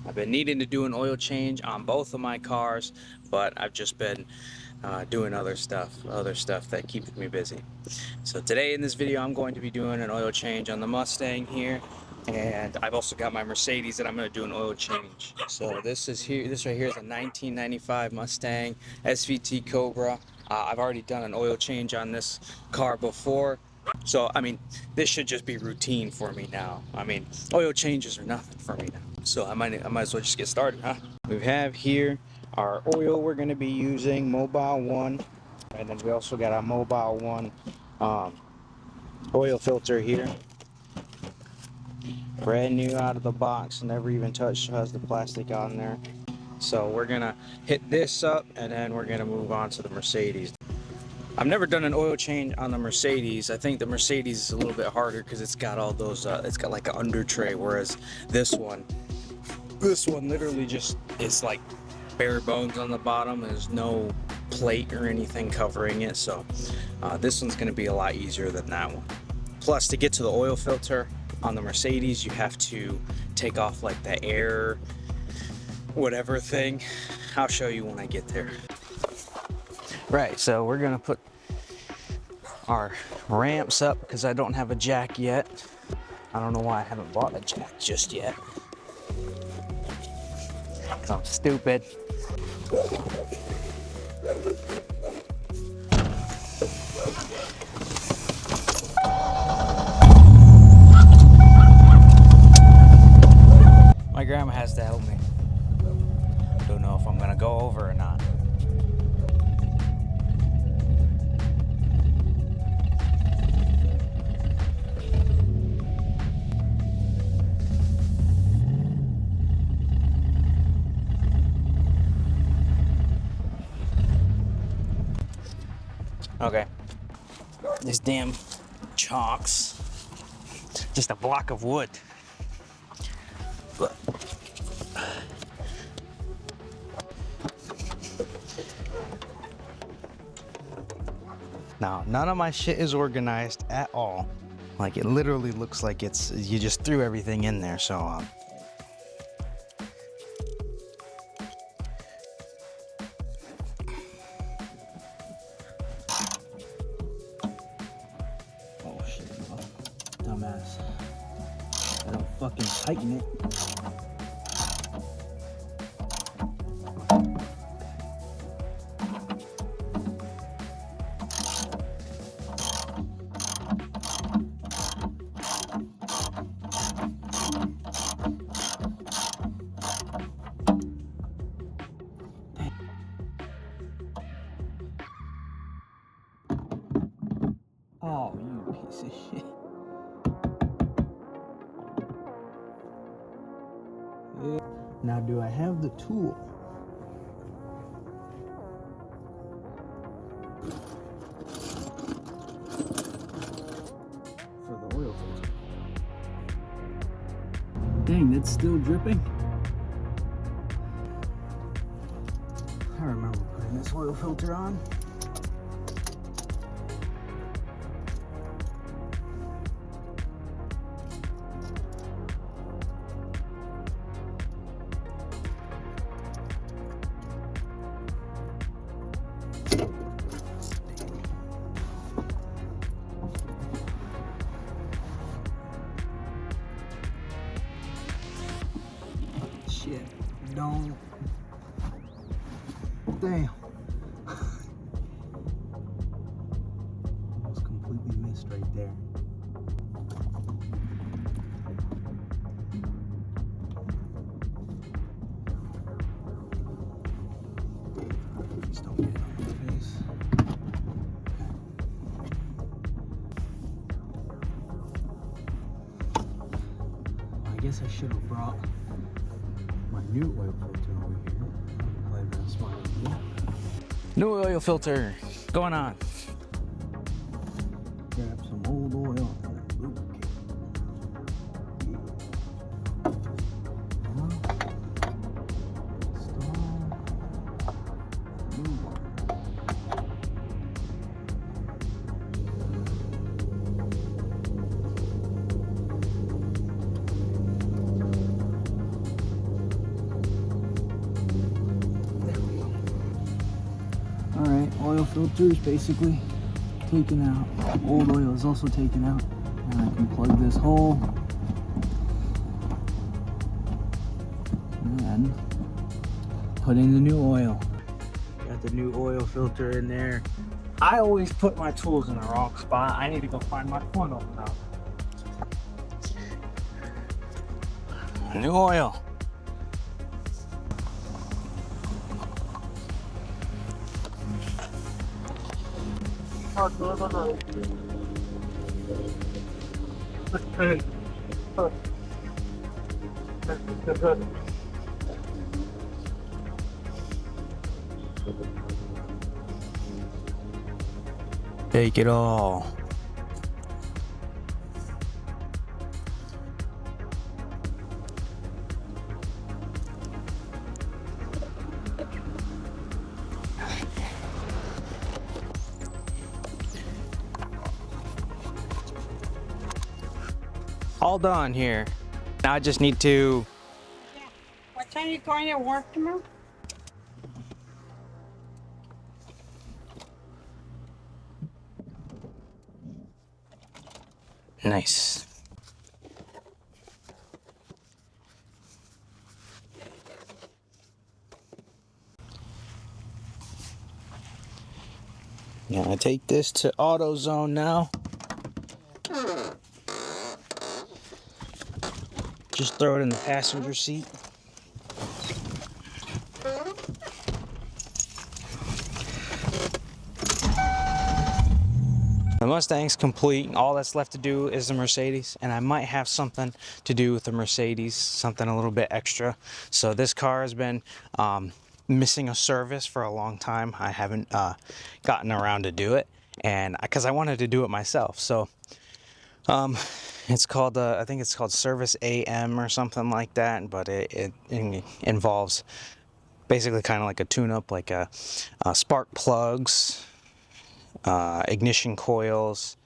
I've been needing to do an oil change on both of my cars, but I've just been doing other stuff that keeps me busy. So today in this video, I'm going to be doing an oil change on the Mustang here, and I've also got my Mercedes that I'm going to do an oil change. So this right here is a 1995 Mustang SVT Cobra. I've already done an oil change on this car before. So, I mean, this should just be routine for me now. I mean, oil changes are nothing for me now. So I might as well just get started, huh? We have here our oil we're going to be using, Mobile 1. And then we also got our Mobile 1 oil filter here. Brand new out of the box, never even touched, has the plastic on there. So we're going to hit this up and then we're going to move on to the Mercedes. I've never done an oil change on the Mercedes. I think the Mercedes is a little bit harder because it's got all those, it's got like an under tray, whereas this one literally just is like bare bones on the bottom. There's no plate or anything covering it, so this one's going to be a lot easier than that one. Plus, to get to the oil filter on the Mercedes, you have to take off like the air whatever thing. I'll show you when I get there. Right, so we're gonna put our ramps up because I don't have a jack yet. I don't know why I haven't bought a jack just yet. Because I'm stupid. My grandma has to help me. Don't know if I'm gonna go over or not. Okay, this damn chalk's just a block of wood. But now, none of my shit is organized at all. Like, it literally looks like you just threw everything in there, so oh shit, dumbass. I don't fucking tighten it. Oh, you piece of shit. Yeah. Now, do I have the tool? For the oil filter. Dang, that's still dripping. I remember putting this oil filter on. Shit, don't. Damn. Almost completely missed right there. Please don't get it on my face. Well, I guess I should have brought my new oil filter over here. New oil filter going on. Grab some old oil and lubricate. oil filter is basically taken out. Old oil is also taken out. And I can plug this hole. And put in the new oil. Got the new oil filter in there. I always put my tools in the wrong spot. I need to go find my funnel now. New oil. Take it all. All done here. Now I just need to. Yeah. What time are you going to work tomorrow? Nice. Gonna take this to AutoZone now. Just throw it in the passenger seat. The Mustang's complete. All that's left to do is the Mercedes, and I might have something to do with the Mercedes, something a little bit extra. So this car has been missing a service for a long time. I haven't gotten around to do it, and because I wanted to do it myself. So it's called I think it's called Service AM or something like that, but it involves basically kind of like a tune-up, like spark plugs, ignition coils,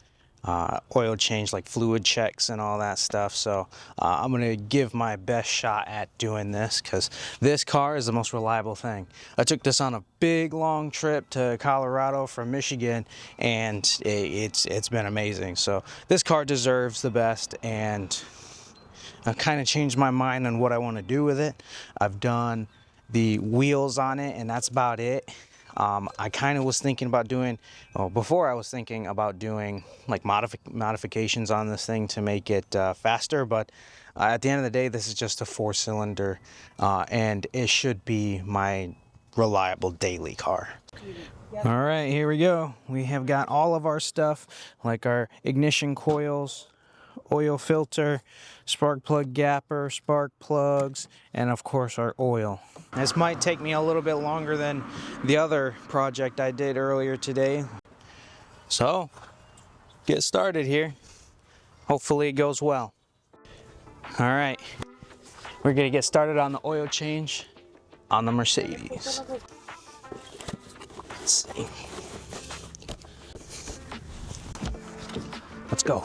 oil change, like fluid checks and all that stuff. So I'm gonna give my best shot at doing this, because this car is the most reliable thing. I took this on a big long trip to Colorado from Michigan, and it's been amazing. So this car deserves the best, and I've kind of changed my mind on what I want to do with it. I've done the wheels on it, and that's about it. I kind of was thinking about doing, before I was thinking about doing like modifications on this thing to make it faster, but at the end of the day, this is just a 4-cylinder, and it should be my reliable daily car. All right, here we go. We have got all of our stuff, like our ignition coils, oil filter, spark plug gapper, spark plugs, and of course our oil. This might take me a little bit longer than the other project I did earlier today. So, get started here. Hopefully it goes well. All right, we're gonna get started on the oil change on the Mercedes. Let's see. Let's go.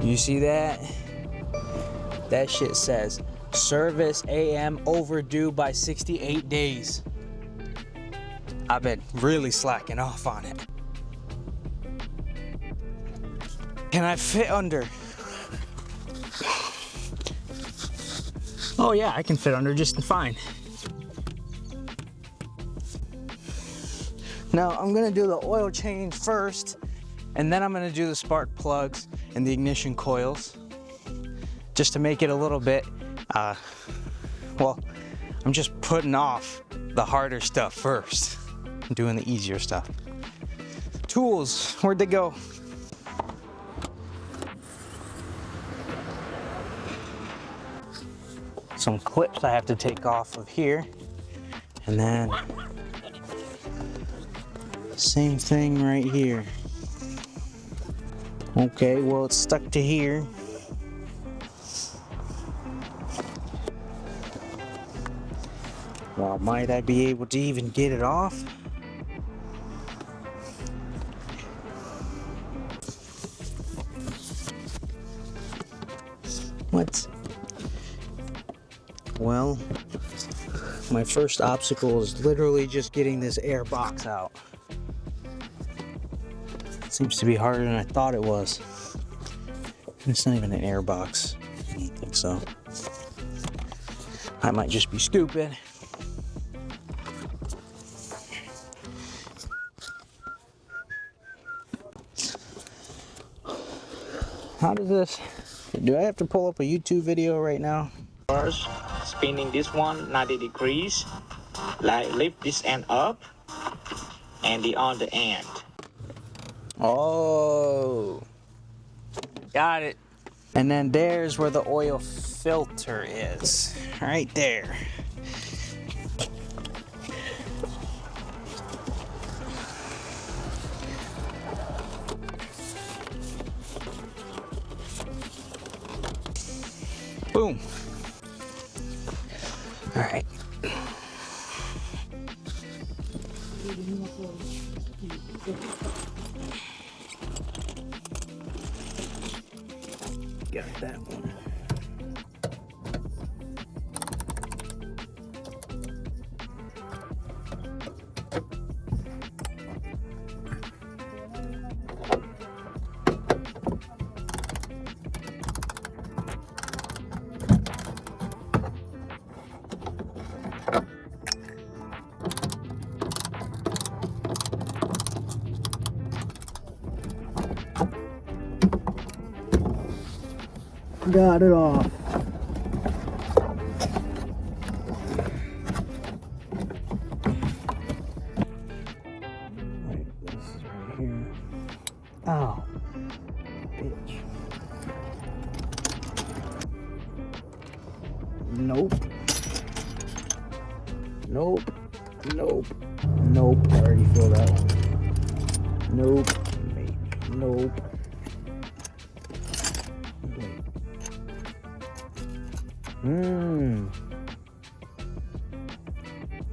You see that? That shit says Service AM overdue by 68 days. I've been really slacking off on it. Can I fit under? Oh yeah, I can fit under just fine. Now I'm gonna do the oil change first, and then I'm gonna do the spark plugs and the ignition coils, just to make it a little bit, well, I'm just putting off the harder stuff first. I'm doing the easier stuff. Tools, where'd they go? Some clips I have to take off of here, and then same thing right here. Okay, well, it's stuck to here. Well, might I be able to even get it off? What? Well, my first obstacle is literally just getting this air box out. Seems to be harder than I thought it was. It's not even an air box. I don't think so. I might just be stupid. How does this... Do I have to pull up a YouTube video right now? First, spinning this one 90 degrees, like lift this end up and the other end. Oh, got it. And then there's where the oil filter is, right there. Boom. All right. Got that one. Got it off. Right, this is right here. Oh, bitch. Nope. Nope. Nope. Nope. I already feel that one. Nope. Mate. Nope.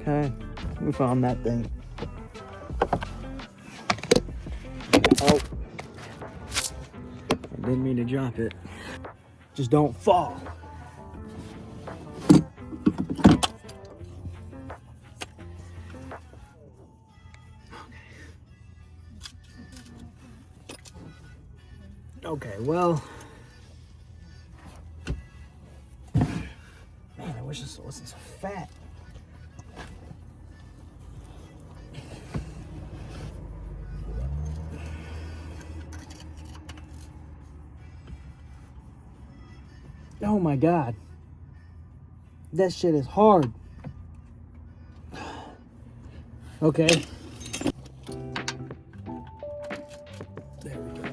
Okay, we found that thing. Oh, I didn't mean to drop it. Just don't fall. Okay, well. Man, I wish this wasn't so fat. Oh my God. That shit is hard. Okay. There we go.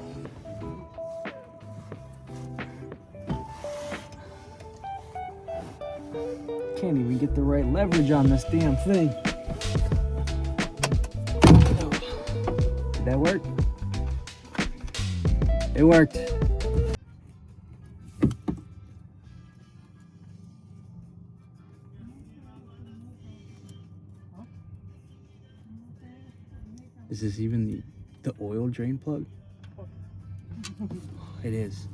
Can't even get the right leverage on this damn thing. Did that work? It worked. Is this even the oil drain plug? It is.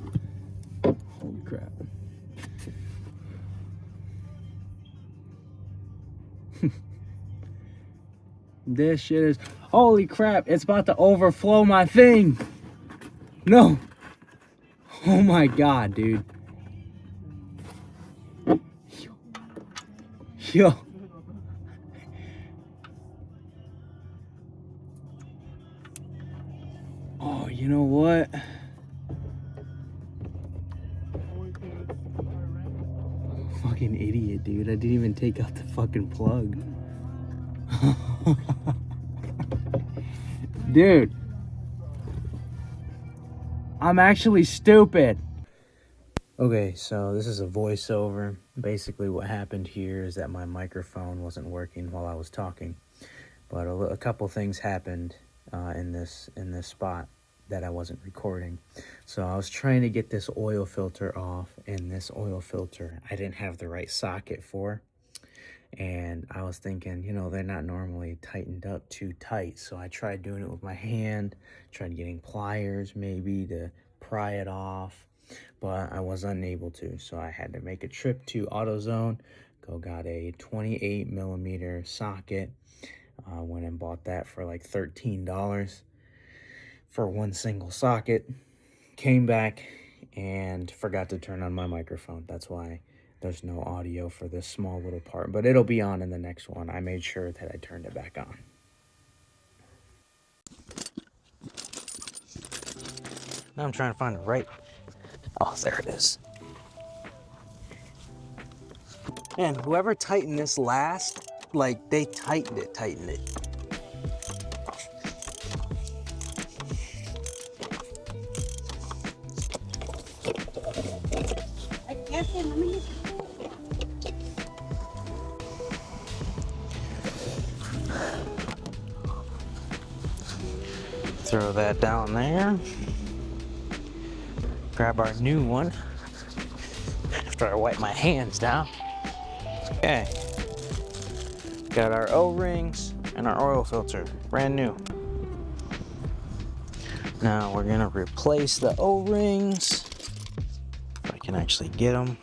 Holy crap. This shit is... Holy crap, it's about to overflow my thing. No. Oh my God, dude. Yo. Oh, you know what? Fucking idiot, dude. I didn't even take out the fucking plug. Dude. I'm actually stupid. Okay, so this is a voiceover. Basically what happened here is that my microphone wasn't working while I was talking. But a couple things happened in this spot that I wasn't recording. So I was trying to get this oil filter off, and this oil filter I didn't have the right socket for. And I was thinking, you know, they're not normally tightened up too tight. So I tried doing it with my hand, tried getting pliers maybe to pry it off, but I was unable to. So I had to make a trip to AutoZone, Go got a 28 millimeter socket. Went and bought that for like $13 for one single socket. Came back and forgot to turn on my microphone. That's why there's no audio for this small little part, but it'll be on in the next one. I made sure that I turned it back on. Now I'm trying to find it right. Oh, there it is. And whoever tightened this last, like they tightened it. I guess in a minute. Throw that down there. Grab our new one after I wipe my hands down. Okay. Got our O-rings and our oil filter, brand new. Now we're gonna replace the O-rings. If I can actually get them.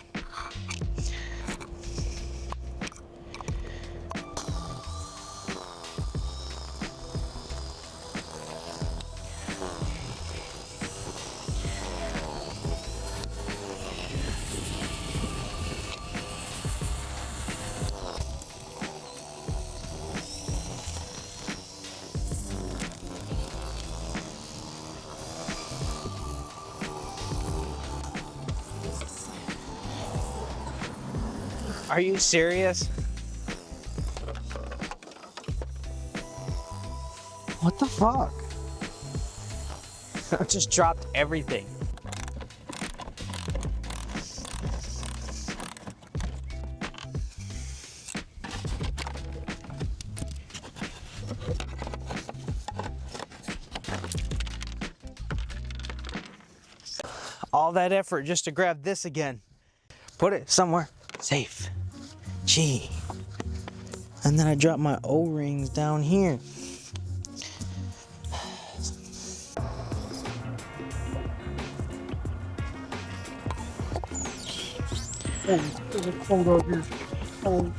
Are you serious? What the fuck? I just dropped everything. All that effort just to grab this again. Put it somewhere safe. Gee. And then I dropped my O-rings down here. Oh, there's a cold over here. Oh.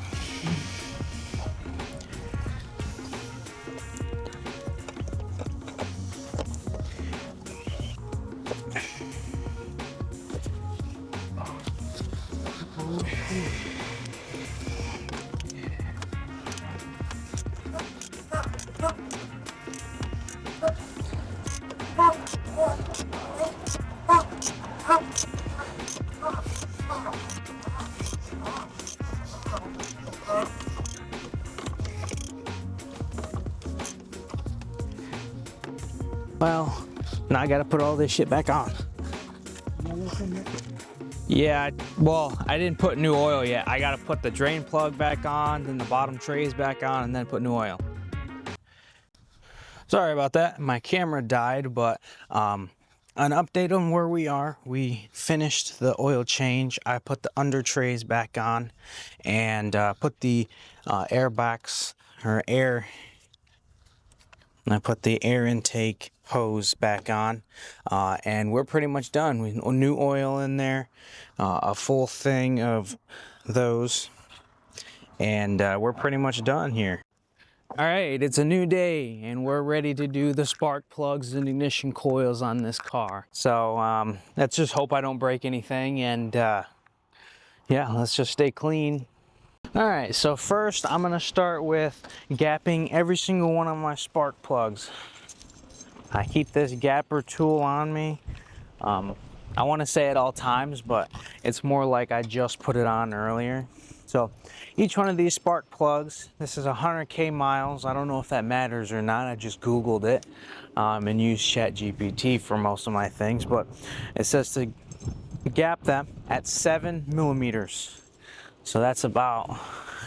Well, now I gotta put all this shit back on. Yeah, well, I didn't put new oil yet. I gotta put the drain plug back on, then the bottom trays back on, and then put new oil. Sorry about that. My camera died, but an update on where we are. We finished the oil change. I put the under trays back on and put the air box or air. I put the air intake hose back on, and we're pretty much done. We new oil in there, a full thing of those, and we're pretty much done here. All right, it's a new day, and we're ready to do the spark plugs and ignition coils on this car. So let's just hope I don't break anything, and yeah, let's just stay clean. All right, so first I'm gonna start with gapping every single one of my spark plugs. I keep this gapper tool on me. I want to say at all times, but it's more like I just put it on earlier. So each one of these spark plugs, this is 100K miles. I don't know if that matters or not. I just Googled it and used ChatGPT for most of my things, but it says to gap them at 7 millimeters. So that's about,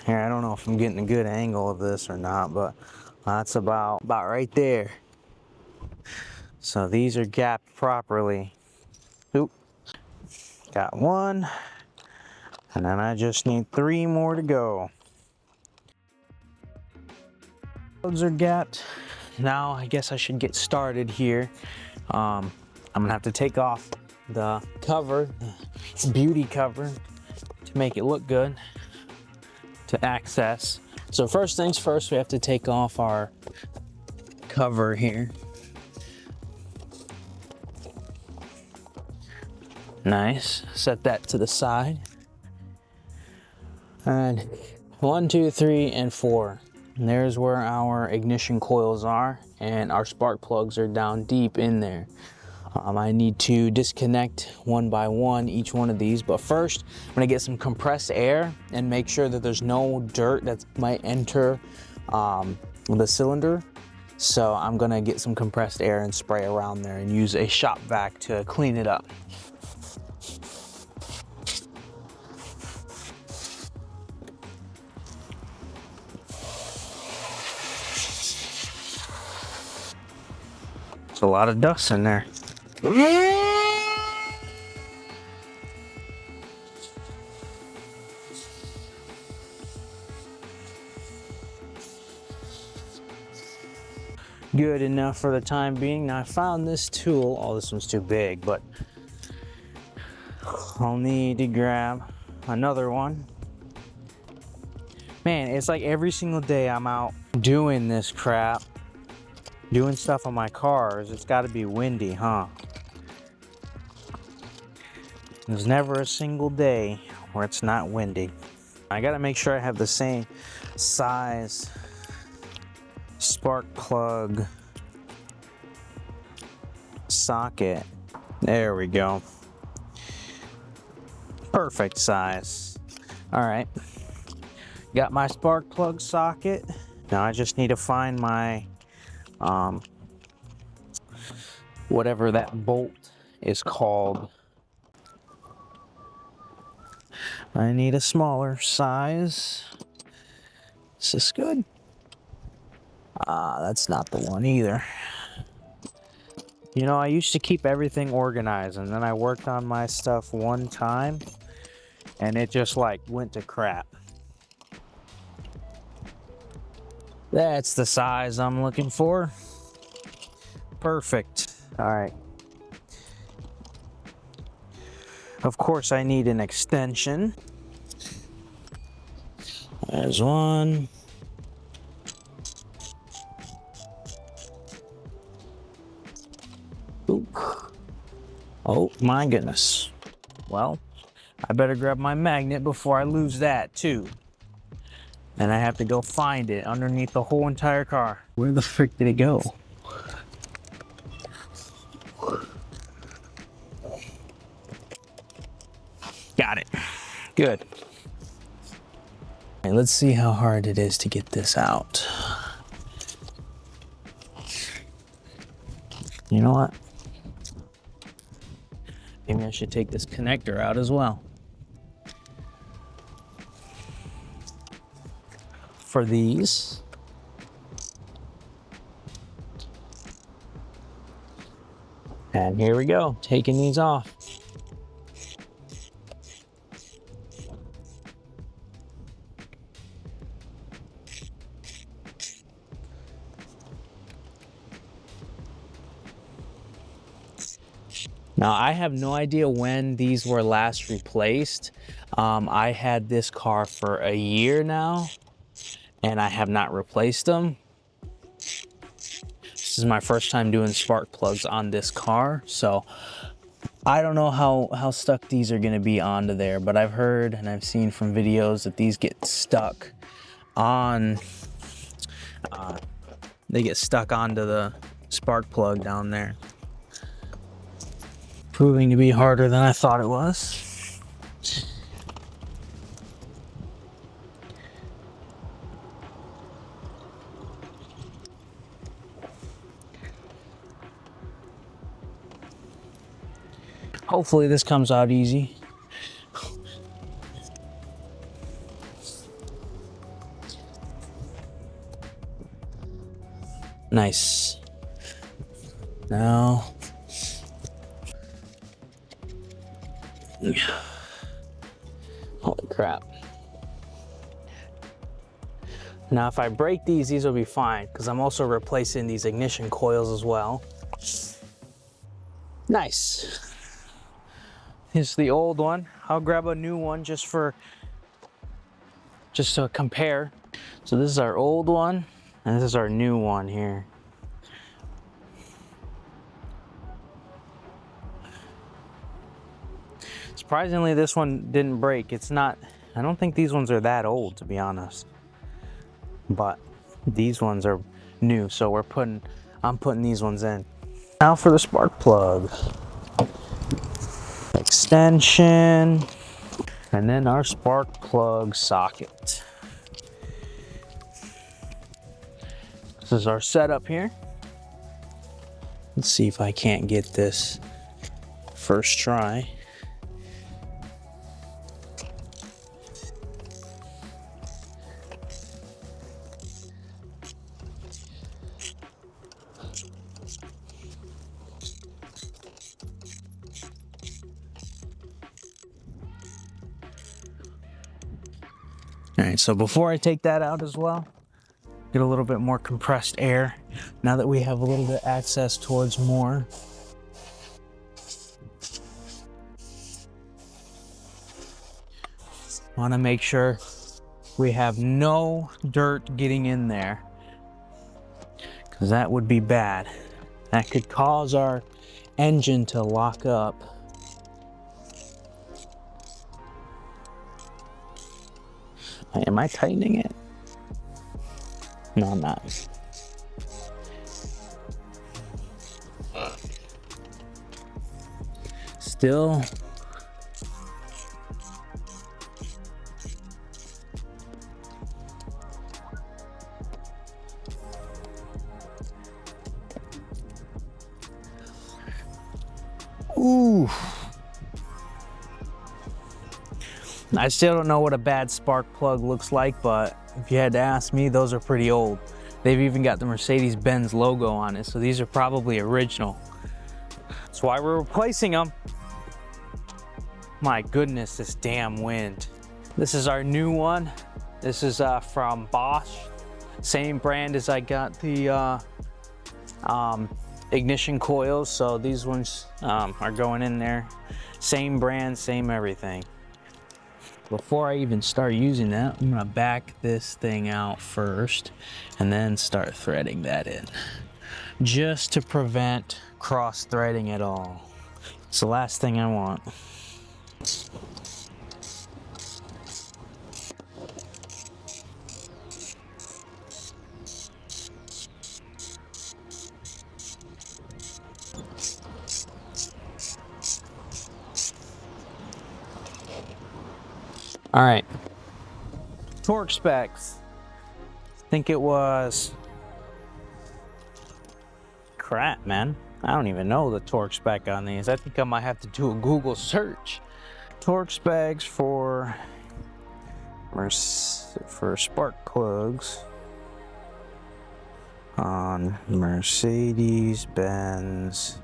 here, I don't know if I'm getting a good angle of this or not, but that's about right there. So these are gapped properly. Oop. Got one, and then I just need 3 more to go. Those are gapped. Now I guess I should get started here. I'm gonna have to take off the cover, it's beauty cover, to make it look good. to access. So first things first, we have to take off our cover here. Nice. Set that to the side. And 1, 2, 3, and 4. And there's where our ignition coils are, and our spark plugs are down deep in there. I need to disconnect one by one each one of these, but first I'm gonna get some compressed air and make sure that there's no dirt that might enter the cylinder. So I'm gonna get some compressed air and spray around there and use a shop vac to clean it up. There's a lot of dust in there. Good enough for the time being. Now I found this tool. Oh, this one's too big, but I'll need to grab another one. Man, it's like every single day I'm out doing this crap, doing stuff on my cars. It's got to be windy, huh? There's never a single day where it's not windy. I got to make sure I have the same size spark plug socket. There we go. Perfect size. All right. Got my spark plug socket. Now I just need to find my whatever that bolt is called. I need a smaller size. Is this good? That's not the one either. You know, I used to keep everything organized, and then I worked on my stuff one time and it just like went to crap. That's the size I'm looking for. Perfect. All right. Of course, I need an extension. There's one. Oop. Oh my goodness. Well, I better grab my magnet before I lose that too. And I have to go find it underneath the whole entire car. Where the frick did it go? Got it. Good. Okay, let's see how hard it is to get this out. You know what? Maybe I should take this connector out as well. For these. And here we go, taking these off. Now, I have no idea when these were last replaced. I had this car for a year now, and I have not replaced them. This is my first time doing spark plugs on this car, so I don't know how stuck these are gonna be onto there, but I've heard and I've seen from videos that these get stuck on, they get stuck onto the spark plug down there. Proving to be harder than I thought it was. Hopefully this comes out easy. Nice. Now, holy crap. Now if I break these will be fine, because I'm also replacing these ignition coils as well. Nice. Here's the old one. I'll grab a new one just for just to compare. So this is our old one, and this is our new one here. Surprisingly, this one didn't break. It's not, I don't think these ones are that old, to be honest. But these ones are new, so I'm putting these ones in. Now for the spark plug. Extension, and then our spark plug socket. This is our setup here. Let's see if I can't get this first try. All right, so before I take that out as well, get a little bit more compressed air. Now that we have a little bit access towards more. Want to make sure we have no dirt getting in there, because that would be bad. That could cause our engine to lock up. Am I tightening it? No, I'm not. Still. Ooh. I still don't know what a bad spark plug looks like, but if you had to ask me, those are pretty old. They've even got the Mercedes-Benz logo on it, so these are probably original. That's why we're replacing them. My goodness, this damn wind. This is our new one. This is from Bosch. Same brand as I got the ignition coils, so these ones are going in there. Same brand, same everything. Before I even start using that, I'm gonna back this thing out first and then start threading that in, just to prevent cross threading at all. It's the last thing I want. All right, torque specs. I think it was, crap, man. I don't even know the torque spec on these. I think I might have to do a Google search. Torque specs for spark plugs on Mercedes-Benz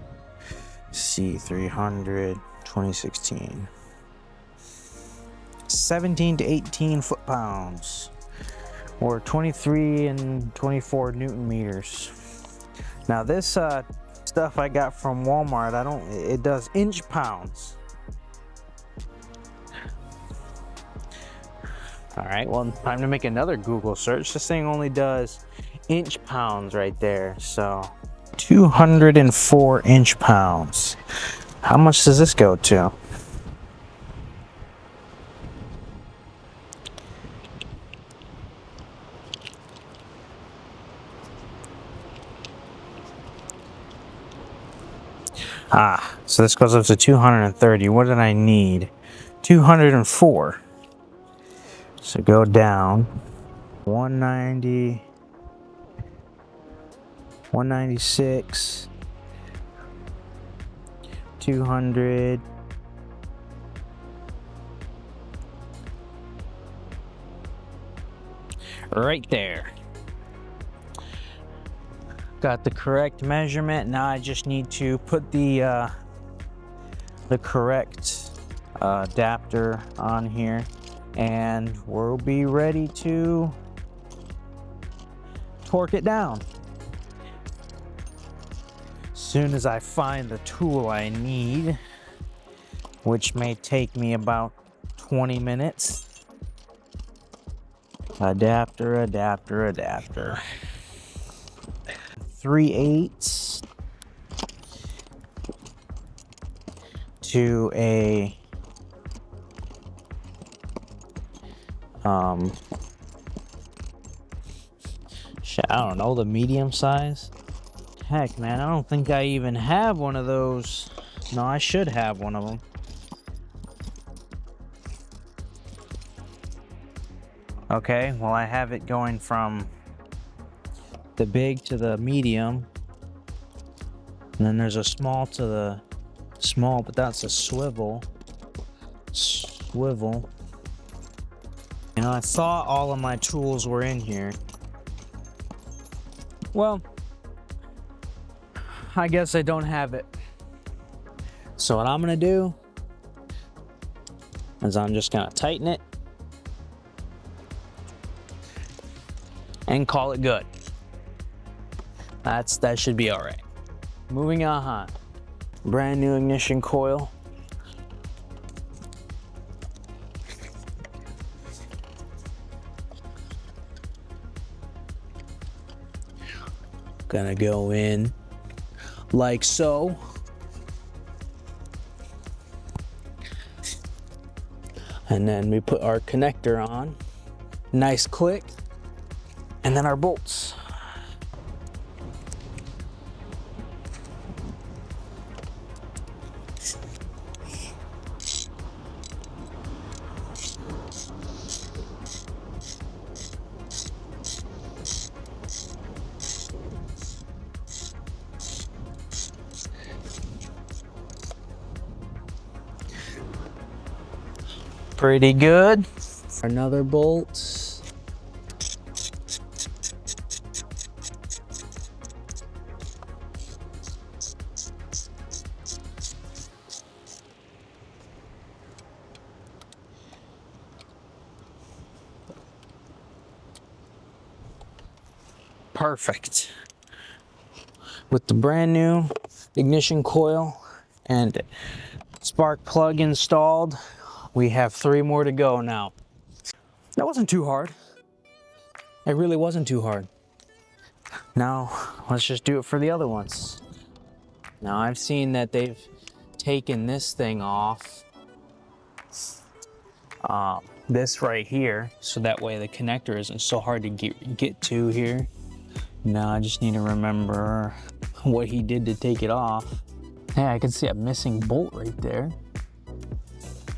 C300 2016. 17 to 18 foot-pounds, or 23 and 24 Newton meters. Now this stuff I got from Walmart, it does inch pounds. All right, well, time to make another Google search. This thing only does inch pounds right there. So 204 inch pounds. How much does this go to? So this goes up to 230. What did I need? 204. So go down. 190. 196. 200. Right there. Got the correct measurement. Now I just need to put the correct adapter on here, and we'll be ready to torque it down. As soon as I find the tool I need, which may take me about 20 minutes. Adapter, adapter, adapter. 3/8 to a shit, I don't know, the medium size. Heck, man, I don't think I even have one of those. No, I should have one of them. Okay, well, I have it going from the big to the medium, and then there's a small to the small, but that's a swivel. You know, I thought all of my tools were in here. Well, I guess I don't have it. So what I'm gonna do is I'm just gonna tighten it and call it good. That should be all right. Moving on. Brand new ignition coil. Gonna go in like so. And then we put our connector on. Nice click. And then our bolts. Pretty good. Another bolt. Perfect. With the brand new ignition coil and spark plug installed, we have 3 more to go now. That wasn't too hard. It really wasn't too hard. Now, let's just do it for the other ones. Now, I've seen that they've taken this thing off. This right here, so that way the connector isn't so hard to get to here. Now, I just need to remember what he did to take it off. Hey, I can see a missing bolt right there.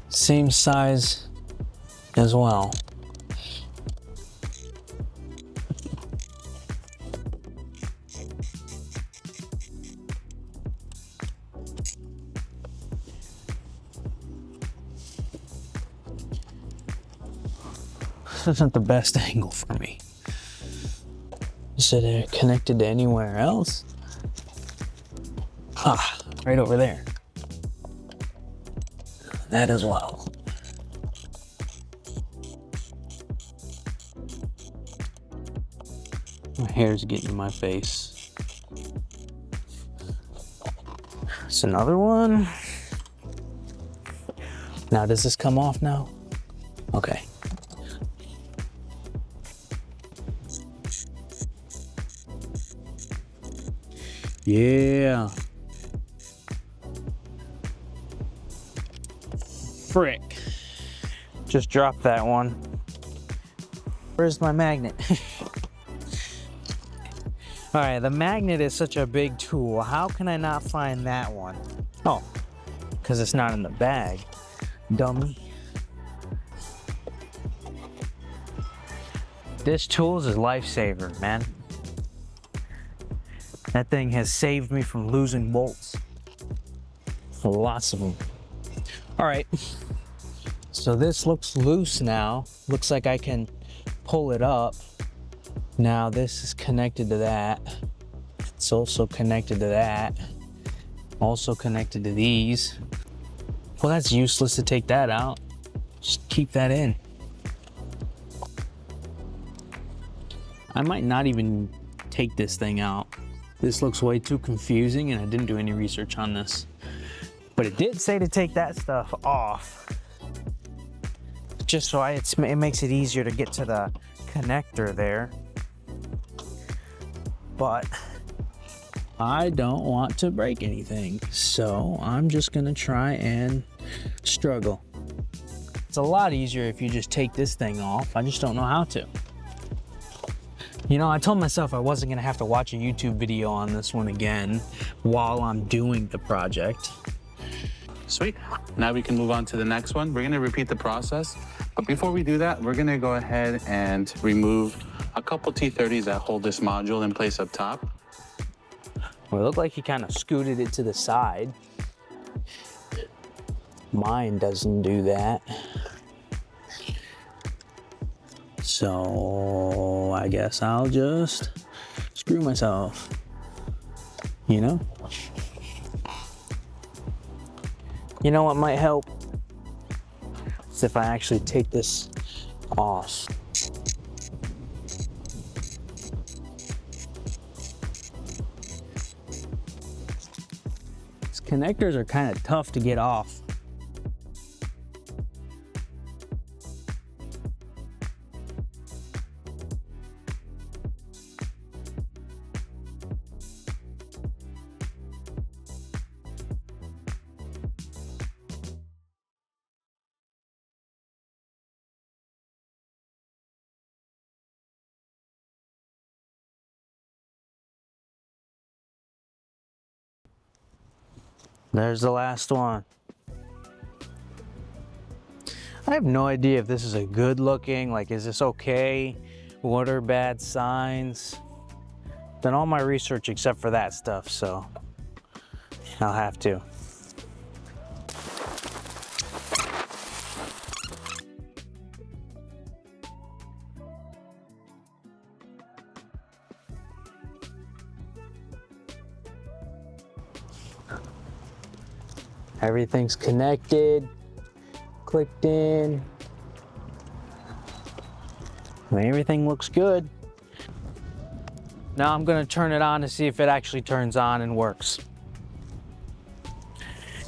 Same size as well. This isn't the best angle for me. Is it connected to anywhere else? Ah, right over there. That as well. My hair's getting in my face. It's another one. Now, does this come off now? Okay. Yeah. Frick. Just dropped that one. Where's my magnet? All right, the magnet is such a big tool. How can I not find that one? Oh, because it's not in the bag. Dummy. This tool is a lifesaver, man. That thing has saved me from losing bolts. Lots of them. All right, so this looks loose now. Looks like I can pull it up. Now this is connected to that. It's also connected to that. Also connected to these. Well, that's useless to take that out. Just keep that in. I might not even take this thing out. This looks way too confusing and I didn't do any research on this. But it did say to take that stuff off. just so it makes it easier to get to the connector there. But I don't want to break anything, so I'm just gonna try and struggle. It's a lot easier if you just take this thing off. I just don't know how to. You know, I told myself I wasn't gonna have to watch a YouTube video on this one again while I'm doing the project. Sweet. Now we can move on to the next one. We're gonna repeat the process, but before we do that, we're gonna go ahead and remove a couple T30s that hold this module in place up top. Well, it looked like he kind of scooted it to the side. Mine doesn't do that. So I guess I'll just screw myself, you know? You know what might help? Is if I actually take this off. These connectors are kind of tough to get off. There's the last one. I have no idea if this is a good looking, like, is this okay? What are bad signs? Done all my research except for that stuff, so I'll have to. Everything's connected, clicked in. I mean, everything looks good. Now I'm gonna turn it on to see if it actually turns on and works.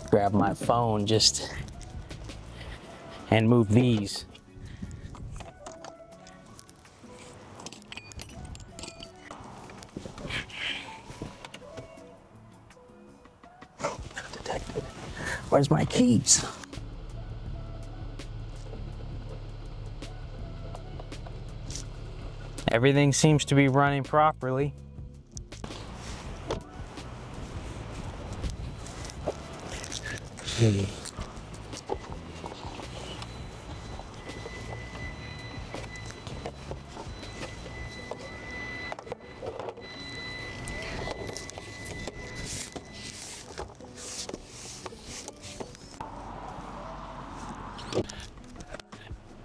Grab my phone and move these. Detected. Where's my keys? Everything seems to be running properly.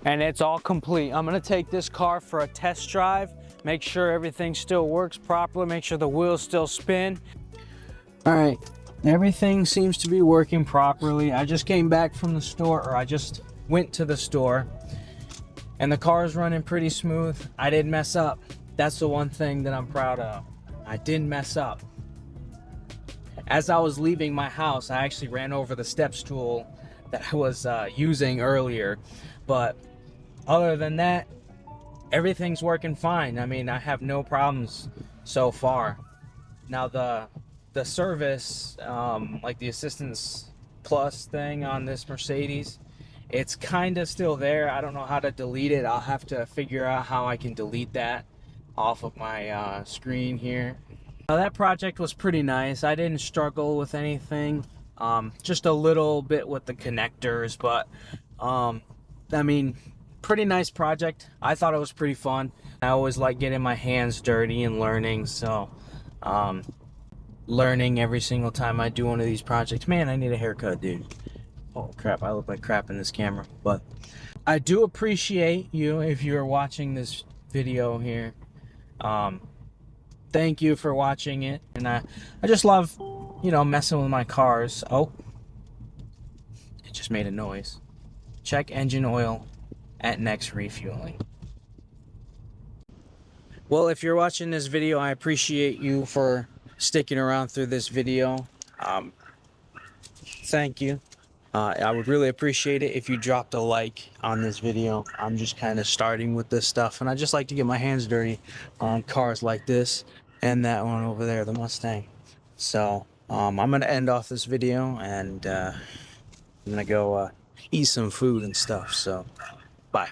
And it's all complete. I'm gonna take this car for a test drive, make sure everything still works properly, make sure the wheels still spin. All right, everything seems to be working properly. I just came back from the store, or I just went to the store, and the car is running pretty smooth. I didn't mess up. That's the one thing that I'm proud of. I didn't mess up. As I was leaving my house, I actually ran over the step stool that I was using earlier, but other than that, everything's working fine. I mean, I have no problems so far. Now the service, like the Assistance Plus thing on this Mercedes, it's kind of still there. I don't know how to delete it. I'll have to figure out how I can delete that off of my screen here. Now, that project was pretty nice. I didn't struggle with anything. Just a little bit with the connectors, but I mean, pretty nice project. I thought it was pretty fun. I always like getting my hands dirty and learning, so learning every single time I do one of these projects. Man, I need a haircut, dude. Oh crap, I look like crap in this camera. But I do appreciate you if you're watching this video here. Thank you for watching it, and I just love, you know, messing with my cars. Oh, it just made a noise. Check engine oil at next refueling. Well, if you're watching this video, I appreciate you for sticking around through this video. Thank you. I would really appreciate it if you dropped a like on this video. I'm just kind of starting with this stuff, and I just like to get my hands dirty on cars like this and that one over there, the Mustang. So I'm gonna end off this video, and I'm gonna go eat some food and stuff. So bye.